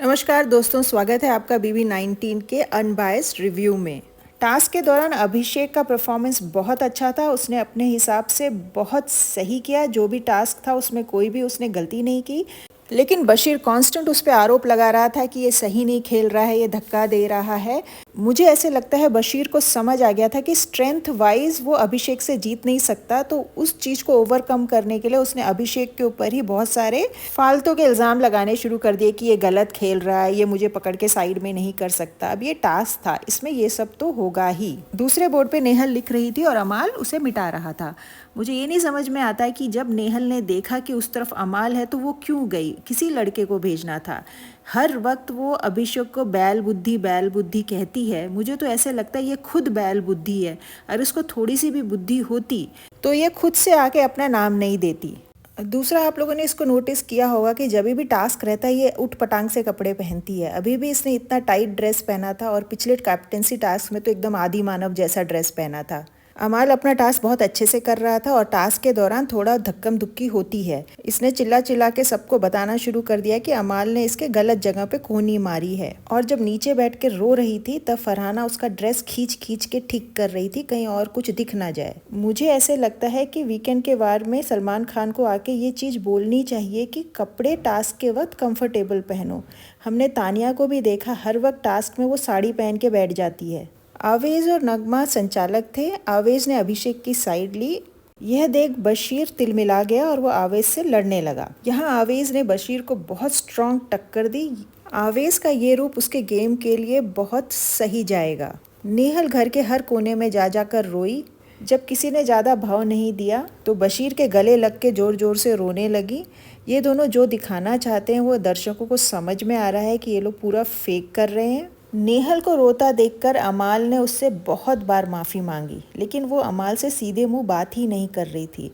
नमस्कार दोस्तों, स्वागत है आपका BB19 के अनबायस्ड रिव्यू में। टास्क के दौरान अभिषेक का परफॉर्मेंस बहुत अच्छा था। उसने अपने हिसाब से बहुत सही किया। जो भी टास्क था उसमें कोई भी उसने गलती नहीं की। लेकिन बशीर कांस्टेंट उस पर आरोप लगा रहा था कि ये सही नहीं खेल रहा है, ये धक्का दे रहा है। मुझे ऐसे लगता है बशीर को समझ आ गया था कि स्ट्रेंथ वाइज वो अभिषेक से जीत नहीं सकता, तो उस चीज़ को ओवरकम करने के लिए उसने अभिषेक के ऊपर ही बहुत सारे फालतू के इल्ज़ाम लगाने शुरू कर दिए कि ये गलत खेल रहा है, ये मुझे पकड़ के साइड में नहीं कर सकता। अब ये टास्क था, इसमें ये सब तो होगा ही। दूसरे बोर्ड पे नेहल लिख रही थी और अमाल उसे मिटा रहा था। मुझे ये नहीं समझ में आता है कि जब नेहल ने देखा कि उस तरफ अमाल है तो वो क्यों गई। किसी लड़के को भेजना था। हर वक्त वो अभिषेक को बैल बुद्धि कहती है। मुझे तो ऐसे लगता है ये खुद बैल बुद्धि है। अगर इसको थोड़ी सी भी बुद्धि होती तो ये खुद से आके अपना नाम नहीं देती। दूसरा, आप लोगों ने इसको नोटिस किया होगा कि जब भी टास्क रहता है ये उठ पटांग से कपड़े पहनती है। अभी भी इसने इतना टाइट ड्रेस पहना था और पिछले कैप्टेंसी टास्क में तो एकदम आदि मानव जैसा ड्रेस पहना था। अमाल अपना टास्क बहुत अच्छे से कर रहा था और टास्क के दौरान थोड़ा धक्कम धुक्की होती है। इसने चिल्ला चिल्ला के सबको बताना शुरू कर दिया कि अमाल ने इसके गलत जगह पे कोनी मारी है। और जब नीचे बैठ के रो रही थी तब फरहाना उसका ड्रेस खींच खींच के ठीक कर रही थी, कहीं और कुछ दिख ना जाए। मुझे ऐसे लगता है कि वीकेंड के वार में सलमान खान को आके ये चीज़ बोलनी चाहिए कि कपड़े टास्क के वक्त कंफर्टेबल पहनो। हमने तानिया को भी देखा, हर वक्त टास्क में वो साड़ी पहन के बैठ जाती है। आवेज और नगमा संचालक थे। आवेज ने अभिषेक की साइड ली। यह देख बशीर तिलमिला गया और वो आवेज से लड़ने लगा। यहाँ आवेज ने बशीर को बहुत स्ट्रॉन्ग टक्कर दी। आवेज का ये रूप उसके गेम के लिए बहुत सही जाएगा। नेहल घर के हर कोने में जा जाकर रोई। जब किसी ने ज़्यादा भाव नहीं दिया तो बशीर के गले लग के ज़ोर ज़ोर से रोने लगी। ये दोनों जो दिखाना चाहते हैं वो दर्शकों को समझ में आ रहा है कि ये लोग पूरा फेक कर रहे हैं। नेहल को रोता देखकर अमाल ने उससे बहुत बार माफ़ी मांगी, लेकिन वो अमाल से सीधे मुंह बात ही नहीं कर रही थी।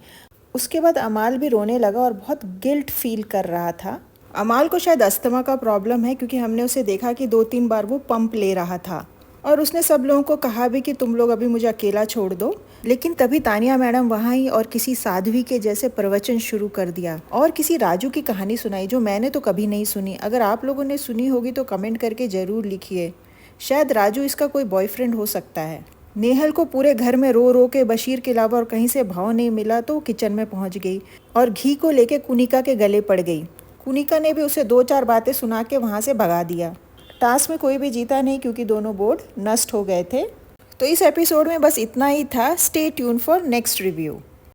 उसके बाद अमाल भी रोने लगा और बहुत गिल्ट फील कर रहा था। अमाल को शायद अस्थमा का प्रॉब्लम है, क्योंकि हमने उसे देखा कि 2-3 बार वो पंप ले रहा था और उसने सब लोगों को कहा भी कि तुम लोग अभी मुझे अकेला छोड़ दो। लेकिन तभी तानिया मैडम वहाँ ही और किसी साध्वी के जैसे प्रवचन शुरू कर दिया और किसी राजू की कहानी सुनाई जो मैंने तो कभी नहीं सुनी। अगर आप लोगों ने सुनी होगी तो कमेंट करके ज़रूर लिखिए। शायद राजू इसका कोई बॉयफ्रेंड हो सकता है। नेहल को पूरे घर में रो रो के बशीर के अलावा और कहीं से भाव नहीं मिला तो वो किचन में पहुंच गई और घी को लेके कुनिका के गले पड़ गई। कुनिका ने भी उसे 2-4 बातें सुना के वहाँ से भगा दिया। टास्क में कोई भी जीता नहीं क्योंकि दोनों बोर्ड नष्ट हो गए थे। तो इस एपिसोड में बस इतना ही था। Stay tune for next review.